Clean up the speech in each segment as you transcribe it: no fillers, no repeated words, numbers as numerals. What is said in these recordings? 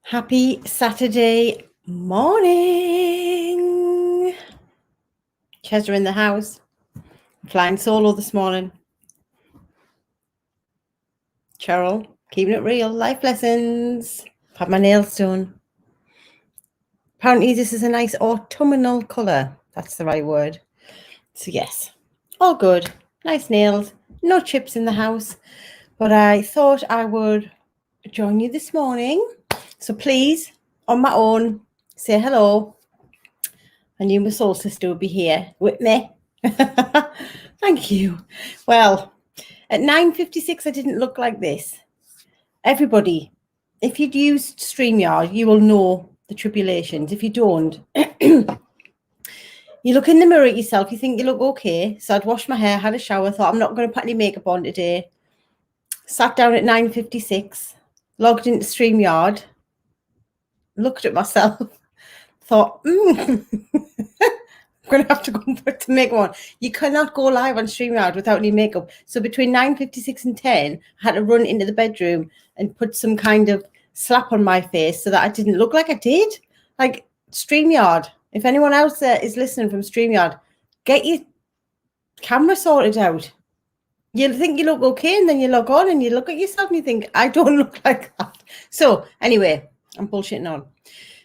Happy Saturday morning. Chester in the house. Flying solo this morning. Cheryl, keeping it real. Life lessons. Had my nails done. Apparently this is a nice autumnal colour. That's the right word. So yes, all good. Nice nails. No chips in the house. But I thought I would join you this morning. So please, on my own, say hello. I knew my soul sister would be here with me. Thank you. Well, at 9:56, I didn't look like this. Everybody, if you'd used StreamYard, you will know the tribulations. If you don't, you look in the mirror at yourself, you think you look okay. So I'd washed my hair, had a shower, thought I'm not going to put any makeup on today. Sat down at 9:56, logged into StreamYard, looked at myself, thought, I'm going to have to go and put some makeup on. You cannot go live on StreamYard without any makeup. So between 9:56 and 10, I had to run into the bedroom and put some kind of slap on my face so that I didn't look like I did. Like StreamYard, if anyone else there is listening from StreamYard, get your camera sorted out. You think you look okay, and then you log on and you look at yourself and you think, I don't look like that. So anyway, I'm bullshitting on.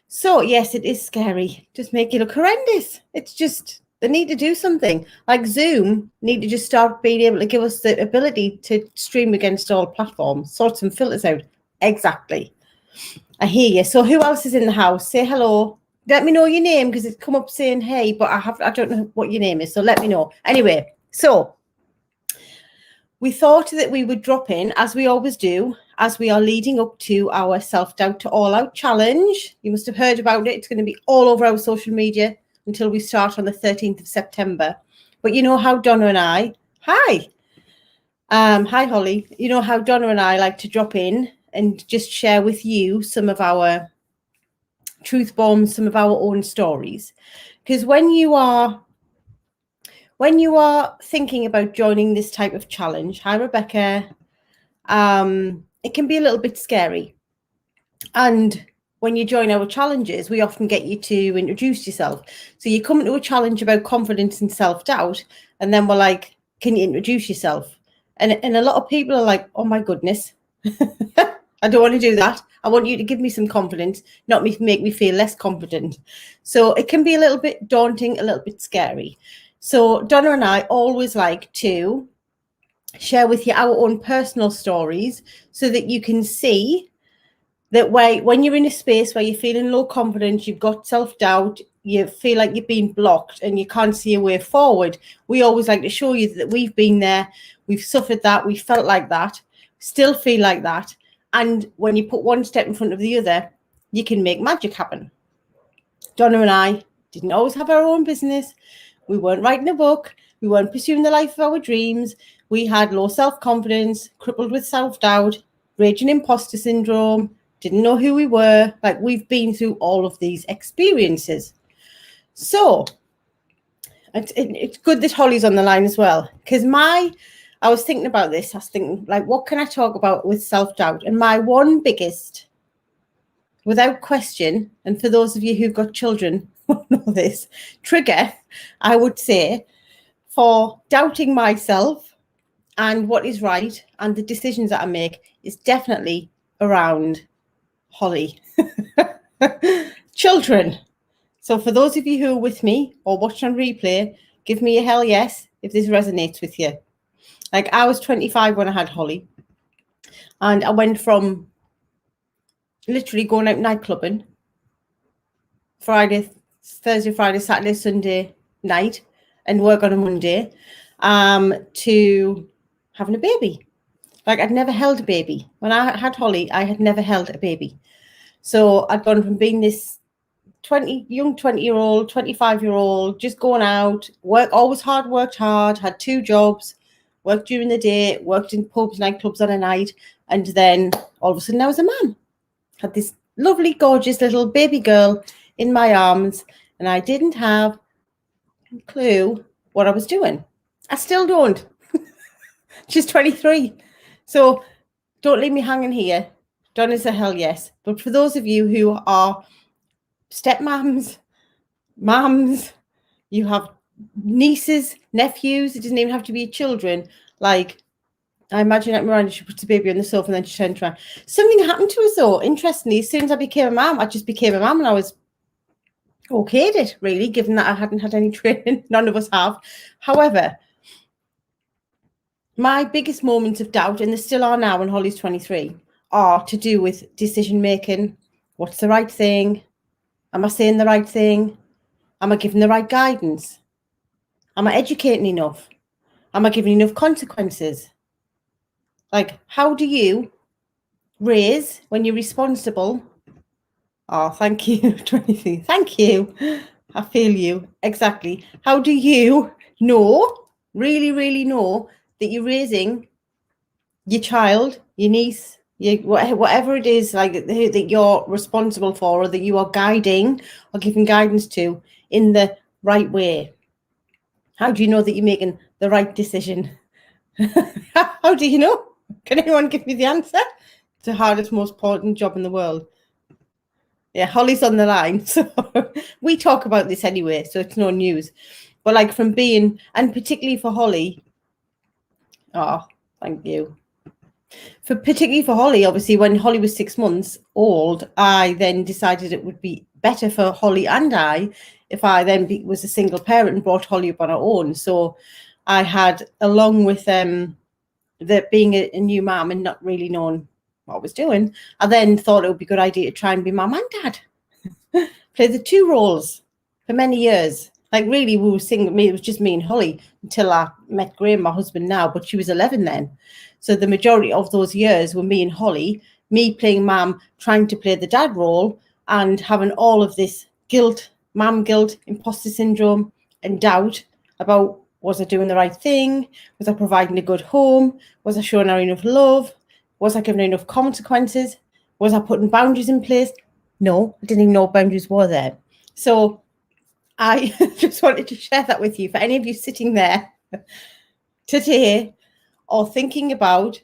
So yes, it is scary. Just make you look horrendous. It's just, they need to do something. Like Zoom need to just start being able to give us the ability to stream against all platforms, sort some filters out. Exactly. I hear you. So who else is in the house? Say hello. Let me know your name because it's come up saying hey, but I don't know what your name is. So let me know. Anyway, so we thought that we would drop in, as we always do, as we are leading up to our Self-Doubt to All Out challenge. You must have heard about it. It's going to be all over our social media until we start on the 13th of September. But you know how Donna and I, hi Holly, you know how Donna and I like to drop in and just share with you some of our truth bombs, some of our own stories. Because when you are thinking about joining this type of challenge, hi Rebecca, it can be a little bit scary. And when you join our challenges, we often get you to introduce yourself. So you come to a challenge about confidence and self-doubt, and then we're like, can you introduce yourself? And a lot of people are like, oh my goodness, I don't want to do that. I want you to give me some confidence, not make me feel less confident. So it can be a little bit daunting, a little bit scary. So Donna and I always like to share with you our own personal stories so that you can see that when you're in a space where you're feeling low confidence, you've got self-doubt, you feel like you're being blocked and you can't see a way forward, we always like to show you that we've been there, we've suffered that, we felt like that, still feel like that. And when you put one step in front of the other, you can make magic happen. Donna and I didn't always have our own business. We weren't writing a book. We weren't pursuing the life of our dreams. We had low self-confidence, crippled with self-doubt, raging imposter syndrome, didn't know who we were. Like, we've been through all of these experiences. So it's good that Holly's on the line as well, because I was thinking about this. I was thinking, like, what can I talk about with self-doubt? And my one biggest, without question, and for those of you who've got children who know this, trigger, I would say, for doubting myself and what is right and the decisions that I make is definitely around Holly. Children. So for those of you who are with me or watching on replay, give me a hell yes if this resonates with you. Like, I was 25 when I had Holly, and I went from literally going out nightclubbing Thursday, Friday, Saturday, Sunday night and work on a Monday, to having a baby. Like, I'd never held a baby. When I had Holly, I had never held a baby. So I'd gone from being this 20-year-old, 25-year-old, just going out, always worked hard, had 2 jobs, worked during the day, worked in pubs, nightclubs on a night, and then all of a sudden I was a man. Had this lovely, gorgeous little baby girl in my arms, and I didn't have a clue what I was doing. I still don't. She's 23. So don't leave me hanging here. Donna's a hell yes. But for those of you who are stepmoms, mums, you have nieces, nephews, it doesn't even have to be children. Like, I imagine that Miranda, she puts the baby on the sofa and then she turns around. Something happened to us though. Interestingly, as soon as I became a mum, I just became a mum and I was okay at it, really, given that I hadn't had any training. None of us have. However, my biggest moments of doubt, and there still are now when Holly's 23, are to do with decision making. What's the right thing? Am I saying the right thing? Am I giving the right guidance? Am I educating enough? Am I giving enough consequences? Like, how do you raise when you're responsible? Oh, thank you, 23. Thank you. I feel you. Exactly. How do you know, really know that you're raising your child, your niece, whatever it is, like that you're responsible for or that you are guiding or giving guidance to in the right way? How do you know that you're making the right decision? How do you know? Can anyone give me the answer? It's the hardest, most important job in the world. Yeah, Holly's on the line. So we talk about this anyway, so it's no news. But like from being, and particularly for Holly, oh, thank you. Particularly for Holly, obviously, when Holly was 6 months old, I then decided it would be better for Holly and I if I then was a single parent and brought Holly up on her own. So I had, along with the being a new mum and not really knowing what I was doing, I then thought it would be a good idea to try and be mum and dad. Play the two roles for many years. Like really, we were single. It was just me and Holly until I met Graham, my husband now, but she was 11 then. So the majority of those years were me and Holly, me playing mum, trying to play the dad role and having all of this guilt, mum guilt, imposter syndrome and doubt about, was I doing the right thing? Was I providing a good home? Was I showing her enough love? Was I giving her enough consequences? Was I putting boundaries in place? No, I didn't even know boundaries were there. So I just wanted to share that with you. For any of you sitting there today or thinking about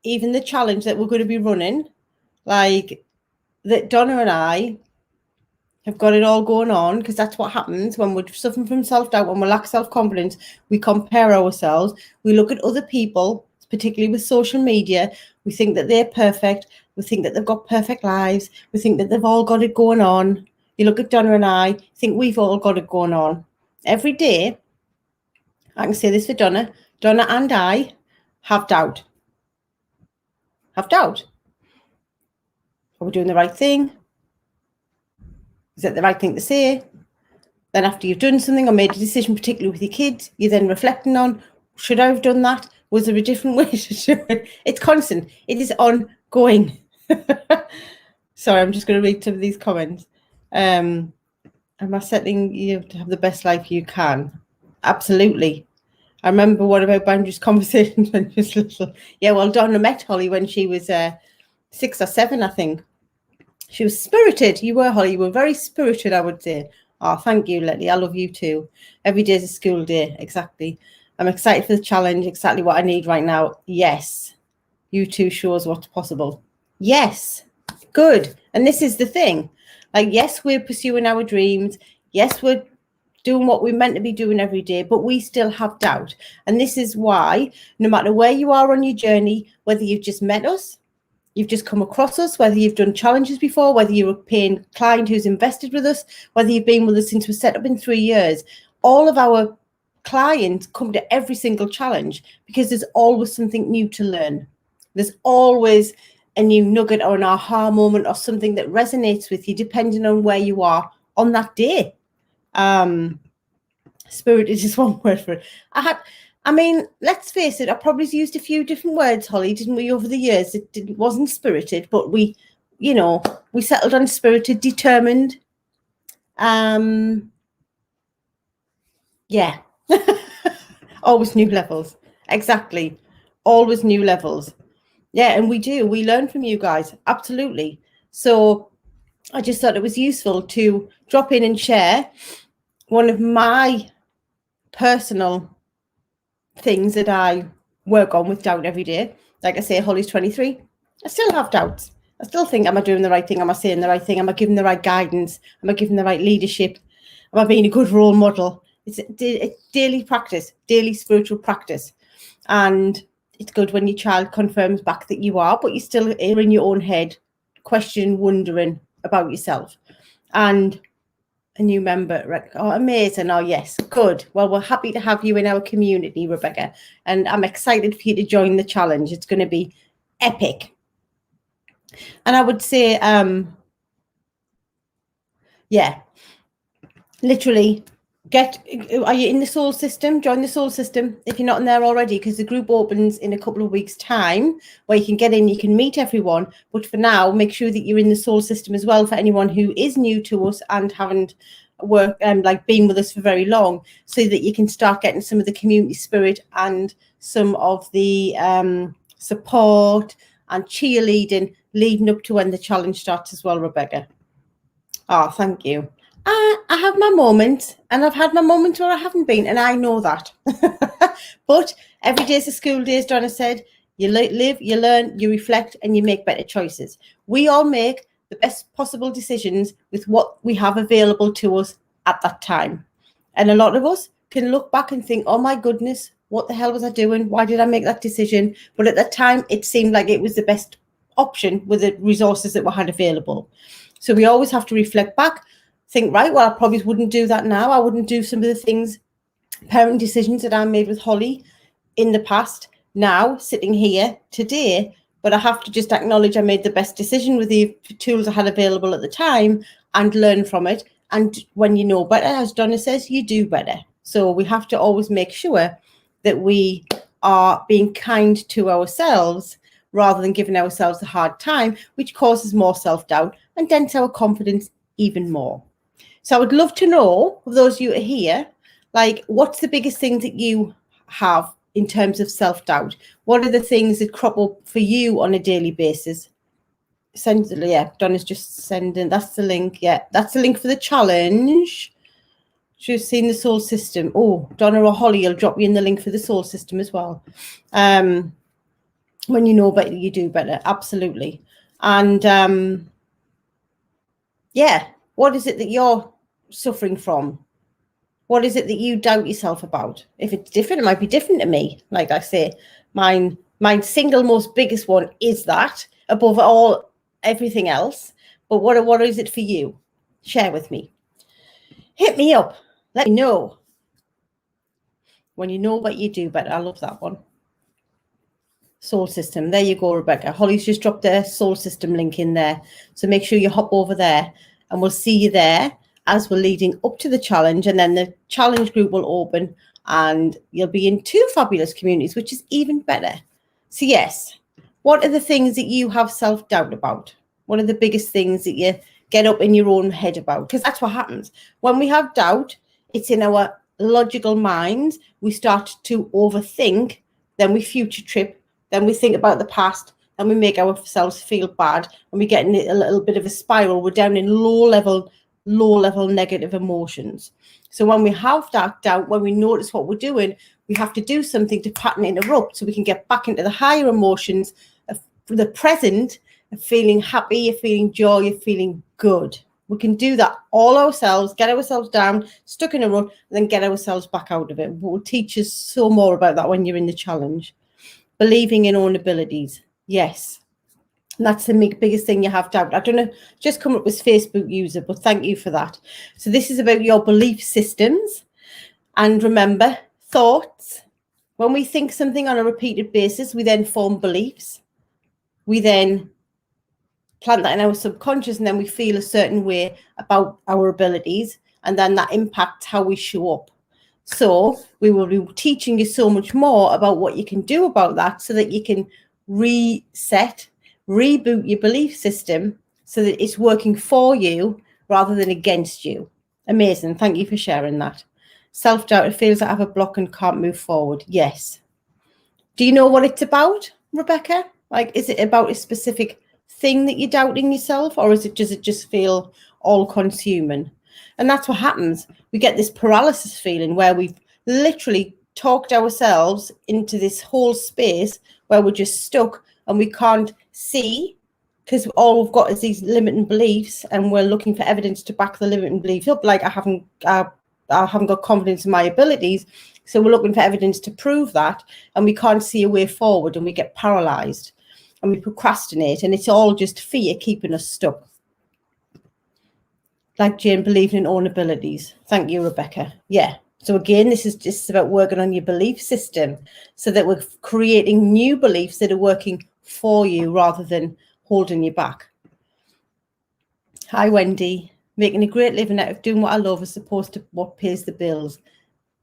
even the challenge that we're going to be running, like that Donna and I have got it all going on, because that's what happens when we're suffering from self-doubt, when we lack self-confidence. We compare ourselves. We look at other people, particularly with social media. We think that they're perfect. We think that they've got perfect lives. We think that they've all got it going on. You look at Donna and I, think we've all got it going on. Every day, I can say this for Donna and I have doubt. Have doubt. Are we doing the right thing? Is that the right thing to say? Then after you've done something or made a decision, particularly with your kids, you're then reflecting on, should I have done that? Was there a different way to do it? It's constant. It is ongoing. Sorry, I'm just going to read some of these comments. Am I setting you to have the best life you can? Absolutely. I remember what about boundaries conversations when she was little. Yeah, well, Donna met Holly when she was 6 or 7, I think. She was spirited. You were, Holly. You were very spirited, I would say. Oh, thank you, Letty. I love you too. Every day is a school day. Exactly. I'm excited for the challenge. Exactly what I need right now. Yes. You too shows what's possible. Yes. Good. And this is the thing. Like, yes, we're pursuing our dreams. Yes, we're doing what we're meant to be doing every day, but we still have doubt. And this is why, no matter where you are on your journey, whether you've just met us, you've just come across us, whether you've done challenges before, whether you're a paying client who's invested with us, whether you've been with us since we set up in 3 years, all of our clients come to every single challenge because there's always something new to learn. There's always a new nugget or an aha moment or something that resonates with you, depending on where you are on that day. Spirit is just one word for it. I mean, let's face it, I probably used a few different words, Holly, didn't we, over the years? It wasn't spirited, but we settled on spirited, determined. Yeah. Always new levels. Exactly. Always new levels. Yeah, and we learn from you guys. Absolutely. So I just thought it was useful to drop in and share one of my personal things that I work on with doubt every day. Like I say, Holly's 23. I still have doubts. I still think, am I doing the right thing? Am I saying the right thing? Am I giving the right guidance? Am I giving the right leadership? Am I being a good role model? It's a daily practice, daily spiritual practice. And it's good when your child confirms back that you are, but you still are in your own head, questioning, wondering about yourself. And a new member, oh, amazing. Oh, yes, good. Well, we're happy to have you in our community, Rebecca. And I'm excited for you to join the challenge. It's going to be epic. And I would say, yeah, literally are you in the soul system? Join the soul system if you're not in there already, because the group opens in a couple of weeks' time where you can get in, you can meet everyone. But for now, make sure that you're in the soul system as well for anyone who is new to us and haven't worked like been with us for very long, so that you can start getting some of the community spirit and some of the support and cheerleading leading up to when the challenge starts as well, Rebecca. Oh, thank you. I have my moments, and I've had my moments where I haven't been, and I know that. But every day is a school day, as Donna said. You live, you learn, you reflect, and you make better choices. We all make the best possible decisions with what we have available to us at that time. And a lot of us can look back and think, oh my goodness, what the hell was I doing? Why did I make that decision? But at that time, it seemed like it was the best option with the resources that we had available. So we always have to reflect back, think, right, well, I probably wouldn't do that now. I wouldn't do some of the things, parent decisions that I made with Holly in the past, now sitting here today. But I have to just acknowledge I made the best decision with the tools I had available at the time and learn from it. And when you know better, as Donna says, you do better. So we have to always make sure that we are being kind to ourselves rather than giving ourselves a hard time, which causes more self-doubt and dents our confidence even more. So I would love to know, of those of you who are here, like, what's the biggest thing that you have in terms of self-doubt? What are the things that crop up for you on a daily basis? Donna's just sending, that's the link. Yeah, that's the link for the challenge. She's seen the soul system. Oh, Donna or Holly will drop you in the link for the soul system as well. When you know better, you do better. Absolutely. And yeah, what is it that you're suffering from? What is it that you doubt yourself about? If it's different, it might be different to me. Like I say, my single most biggest one is that, above all everything else. But what is it for you? Share with me. Hit me up. Let me know. When you know what you do better. I love that one. Soul system. There you go, Rebecca. Holly's just dropped their soul system link in there. So make sure you hop over there, and we'll see you there as we're leading up to the challenge. And then the challenge group will open and you'll be in 2 fabulous communities, which is even better. So yes, what are the things that you have self-doubt about? What are the biggest things that you get up in your own head about? Because that's what happens. When we have doubt, it's in our logical minds. We start to overthink, then we future trip, then we think about the past, and we make ourselves feel bad, and we get in a little bit of a spiral. We're down in low level negative emotions. So when we have that doubt, when we notice what we're doing, we have to do something to pattern interrupt so we can get back into the higher emotions of the present, of feeling happy, of feeling joy, of feeling good. We can do that all ourselves, get ourselves down, stuck in a rut, and then get ourselves back out of it. We'll teach us so more about that when you're in the challenge. Believing in own abilities. Yes. And that's the biggest thing you have doubt. I don't know, just come up with Facebook user, but thank you for that. So this is about your belief systems. And remember, thoughts. When we think something on a repeated basis, we then form beliefs. We then plant that in our subconscious, and then we feel a certain way about our abilities. And then that impacts how we show up. So we will be teaching you so much more about what you can do about that, so that you can reset, reboot your belief system so that it's working for you rather than against you. Amazing. Thank you for sharing that. Self-doubt, it feels like I have a block and can't move forward. Yes. Do you know what it's about, Rebecca? Like, is it about a specific thing that you're doubting yourself, or does it just feel all consuming? And that's what happens. We get this paralysis feeling where we've literally talked ourselves into this whole space where we're just stuck and we can't see because all we've got is these limiting beliefs, and we're looking for evidence to back the limiting beliefs up. Like I haven't got confidence in my abilities, so we're looking for evidence to prove that, and we can't see a way forward, and we get paralyzed, and we procrastinate, and it's all just fear keeping us stuck. Like Jane, believing in own abilities. Thank you, Rebecca. Yeah. So again, this is just about working on your belief system so that we're creating new beliefs that are working for you rather than holding you back. Hi, Wendy. Making a great living out of doing what I love as opposed to what pays the bills,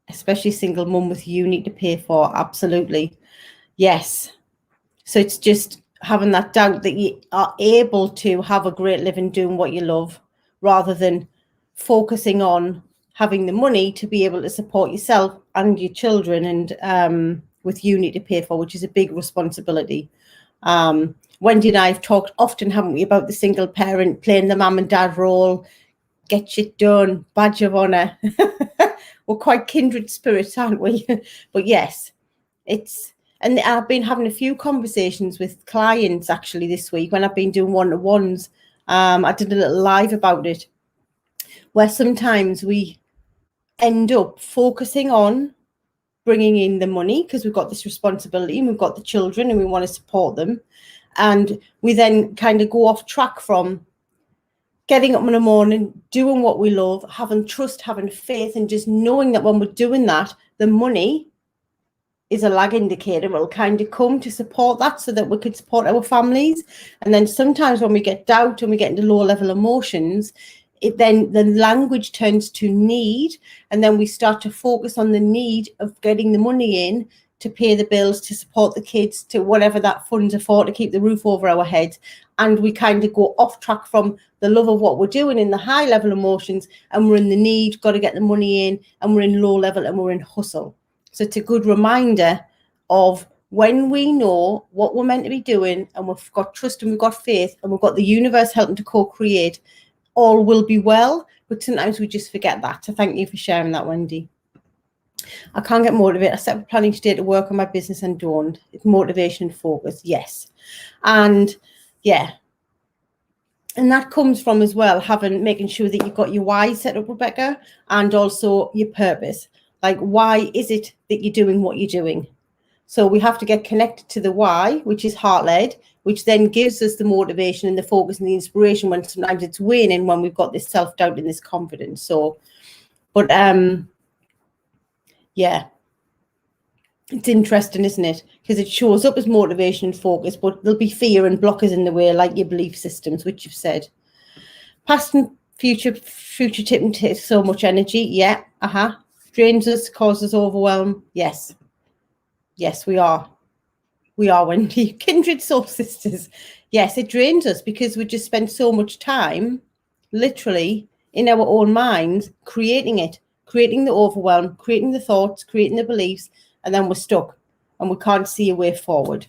especially single mum with uni to pay for. Absolutely. Yes. So it's just having that doubt that you are able to have a great living doing what you love rather than focusing on having the money to be able to support yourself and your children, and with uni to pay for, which is a big responsibility. Wendy and I have talked often, haven't we, about the single parent playing the mum and dad role, get shit done, badge of honour. We're quite kindred spirits, aren't we? But yes, and I've been having a few conversations with clients actually this week when I've been doing one-to-ones. I did a little live about it, where sometimes we end up focusing on bringing in the money because we've got this responsibility and we've got the children and we want to support them. And we then kind of go off track from getting up in the morning, doing what we love, having trust, having faith, and just knowing that when we're doing that, the money is a lag indicator. It'll kind of come to support that so that we could support our families. And then sometimes when we get doubt and we get into lower level emotions, then the language turns to need, and then we start to focus on the need of getting the money in to pay the bills, to support the kids, to whatever that funds are for, to keep the roof over our heads. And we kind of go off track from the love of what we're doing in the high level emotions, and we're in the need, got to get the money in, and we're in low level and we're in hustle. So it's a good reminder of when we know what we're meant to be doing, and we've got trust and we've got faith and we've got the universe helping to co-create, all will be well. But sometimes we just forget that. So thank you for sharing that, Wendy. I can't get motivated. I set up planning today to work on my business and don't. It's motivation and focus. Yes. And yeah. And that comes from as well making sure that you've got your why set up, Rebecca, and also your purpose. Like, why is it that you're doing what you're doing? So we have to get connected to the why, which is heart-led, which then gives us the motivation and the focus and the inspiration when sometimes it's waning, when we've got this self-doubt and this confidence. So, but yeah, it's interesting, isn't it? Because it shows up as motivation and focus, but there'll be fear and blockers in the way, like your belief systems, which you've said. Past and future tipping takes so much energy. Yeah, drains us, causes overwhelm. Yes, we are. We are, Wendy. Kindred soul sisters. Yes, it drains us because we just spend so much time literally in our own minds creating the overwhelm, creating the thoughts, creating the beliefs, and then we're stuck and we can't see a way forward.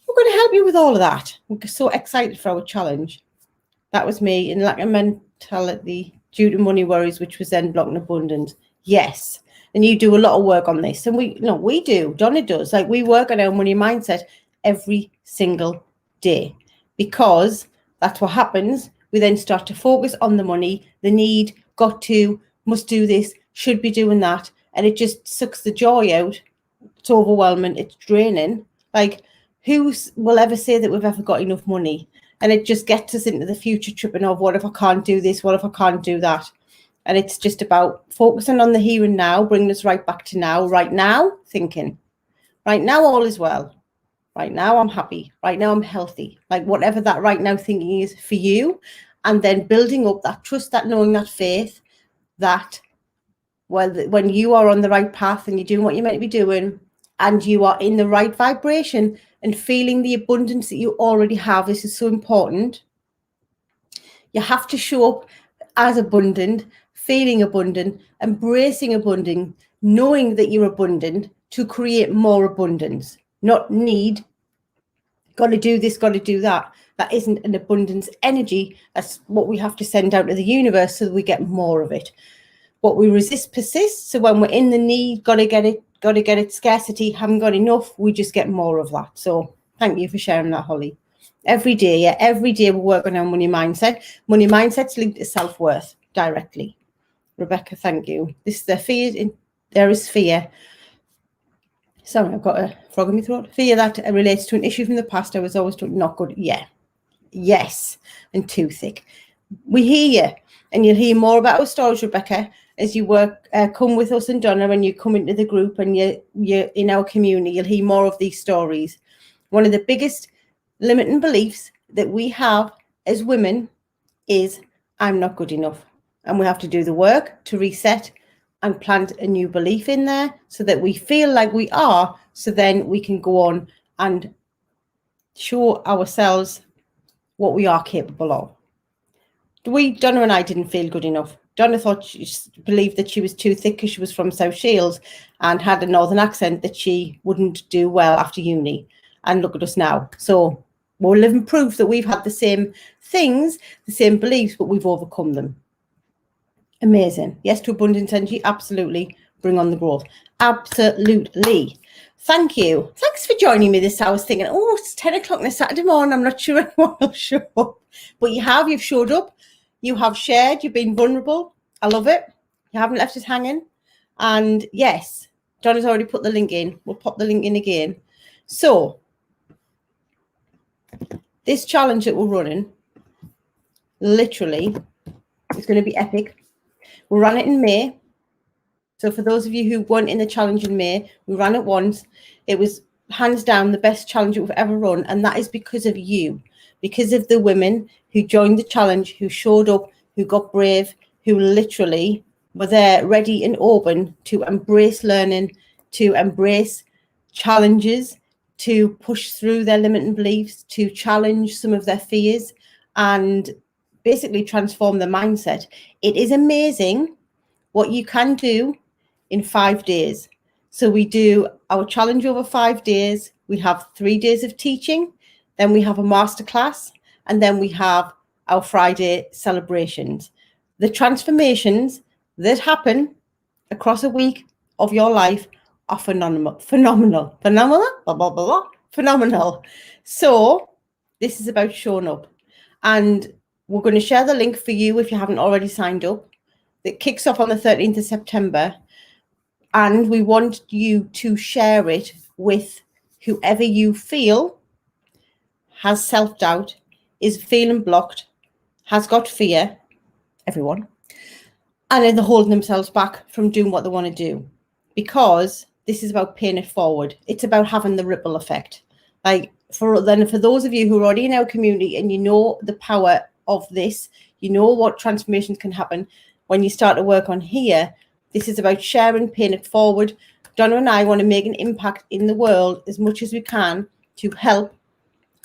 We're going to help you with all of that. We're so excited for our challenge. That was me in lack of mentality due to money worries, which was then blocking abundance. Yes. And you do a lot of work on this. And we do. Donna does. Like, we work on our money mindset every single day, because that's what happens. We then start to focus on the money, the need, got to, must do this, should be doing that. And it just sucks the joy out. It's overwhelming. It's draining. Like, who will ever say that we've ever got enough money? And it just gets us into the future tripping of, what if I can't do this? What if I can't do that? And it's just about focusing on the here and now, bringing us right back to now, right now, thinking, right now, all is well. Right now, I'm happy. Right now, I'm healthy. Like, whatever that right now thinking is for you. And then building up that trust, that knowing, that faith, that when you are on the right path and you're doing what you're meant to be doing, and you are in the right vibration and feeling the abundance that you already have, this is so important. You have to show up as abundant, feeling abundant, embracing abundant, knowing that you're abundant to create more abundance, not need, got to do this, got to do that. That isn't an abundance energy. That's what we have to send out to the universe so that we get more of it. What we resist persists. So when we're in the need, got to get it, scarcity, haven't got enough, we just get more of that. So thank you for sharing that, Holly. Every day, yeah, every day we're working on money mindset. Money mindset's linked to self-worth directly. Rebecca, thank you. This is the fear. There is fear. Sorry, I've got a frog in my throat. Fear that relates to an issue from the past. I was always told not good. Yeah, yes, and too thick. We hear you, and you'll hear more about our stories, Rebecca, as you work. Come with us and Donna when you come into the group and you're in our community. You'll hear more of these stories. One of the biggest limiting beliefs that we have as women is I'm not good enough, and we have to do the work to reset and plant a new belief in there so that we feel like we are, so then we can go on and show ourselves what we are capable of. Donna and I didn't feel good enough. Donna thought she believed that she was too thick because she was from South Shields and had a northern accent, that she wouldn't do well after uni. And look at us now. So we're living proof that we've had the same things, the same beliefs, but we've overcome them. Amazing. Yes to abundance energy. Absolutely. Bring on the growth. Absolutely. Thank you. Thanks for joining me this hour. I was thinking, oh, it's 10 o'clock on a Saturday morning. I'm not sure anyone will show up. But you've showed up. You have shared. You've been vulnerable. I love it. You haven't left us hanging. And yes, Donna's already put the link in. We'll pop the link in again. So this challenge that we're running, literally, is going to be epic. We ran it in May. So for those of you who weren't in the challenge in May, we ran it once. It was hands down the best challenge we've ever run. And that is because of you, because of the women who joined the challenge, who showed up, who got brave, who literally were there ready and open to embrace learning, to embrace challenges, to push through their limiting beliefs, to challenge some of their fears and basically transform their mindset. It is amazing what you can do in 5 days. So we do our challenge over 5 days. We have 3 days of teaching, then we have a masterclass, and then we have our Friday celebrations. The transformations that happen across a week of your life are phenomenal. So this is about showing up, and we're going to share the link for you if you haven't already signed up. It kicks off on the 13th of September, and we want you to share it with whoever you feel has self-doubt, is feeling blocked, has got fear, everyone, and they're holding themselves back from doing what they want to do, because this is about paying it forward. It's about having the ripple effect. Like for those of you who are already in our community and you know the power of this, you know what transformations can happen when you start to work on here. This is about sharing, paying it forward. Donna and I want to make an impact in the world as much as we can to help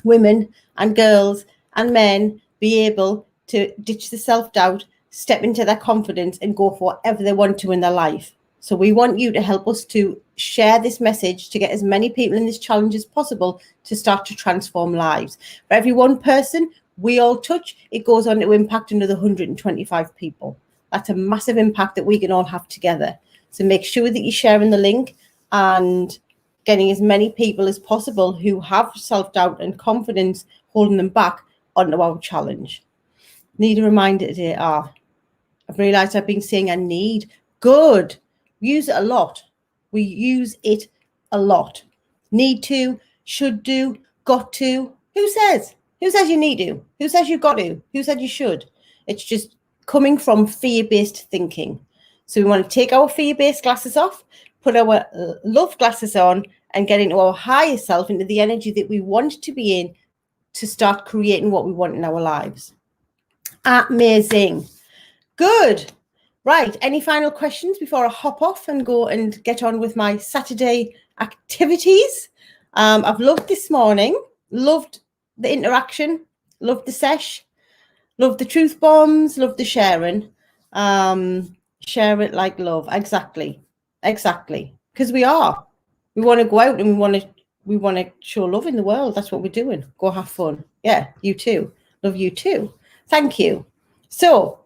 women and girls and men be able to ditch the self-doubt, step into their confidence and go for whatever they want to in their life. So we want you to help us to share this message to get as many people in this challenge as possible to start to transform lives. For every one person we all touch, it goes on to impact another 125 people. That's a massive impact that we can all have together. So make sure that you're sharing the link and getting as many people as possible who have self-doubt and confidence holding them back onto our challenge. Need a reminder today. I've realized I've been saying I need. Good. We use it a lot. We use it a lot. Need to, should do, got to. Who says? Who says you need to? Who says you got to? Who said you should? It's just coming from fear-based thinking. So we want to take our fear-based glasses off, put our love glasses on, and get into our higher self, into the energy that we want to be in, to start creating what we want in our lives. Amazing. Good. Right. Any final questions before I hop off and go and get on with my Saturday activities? I've loved this morning, loved the interaction, loved the sesh, loved the truth bombs, loved the sharing. Share it like love. Exactly. Because we want to go out and we want to show love in the world. That's what we're doing. Go have fun. Yeah, you too. Love you too. Thank you. So,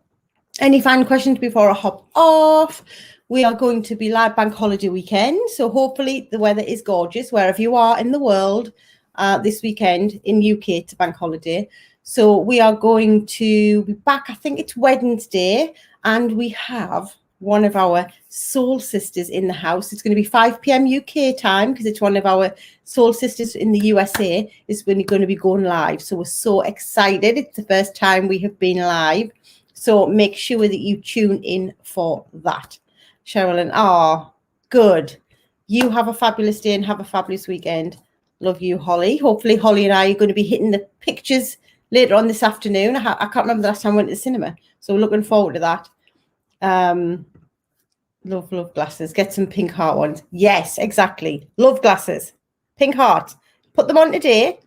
any final questions before I hop off? We are going to be live bank holiday weekend. So hopefully the weather is gorgeous wherever you are in the world. this weekend in UK. It's a bank holiday. So we are going to be back, I think it's Wednesday, and we have one of our soul sisters in the house. It's going to be 5 p.m. UK time because it's one of our soul sisters in the USA is when you're going to be going live. So we're so excited. It's the first time we have been live. So make sure that you tune in for that. Cheryl, and good. You have a fabulous day and have a fabulous weekend. Love you, Holly. Hopefully Holly and I are going to be hitting the pictures later on this afternoon. I can't remember the last time I went to the cinema. So we're looking forward to that. Love glasses. Get some pink heart ones. Yes, exactly. Love glasses. Pink heart. Put them on today.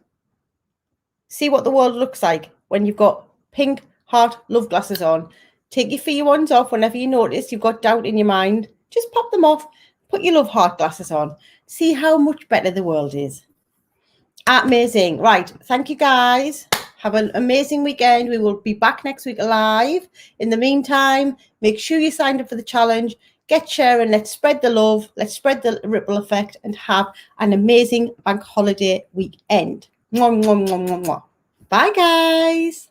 See what the world looks like when you've got pink heart love glasses on. Take your fear ones off whenever you notice you've got doubt in your mind. Just pop them off. Put your love heart glasses on. See how much better the world is. Amazing. Right. Thank you, guys. Have an amazing weekend. We will be back next week live. In the meantime, make sure you signed up for the challenge. Get sharing. Let's spread the love. Let's spread the ripple effect and have an amazing bank holiday weekend. Mwah, mwah, mwah, mwah, mwah. Bye, guys.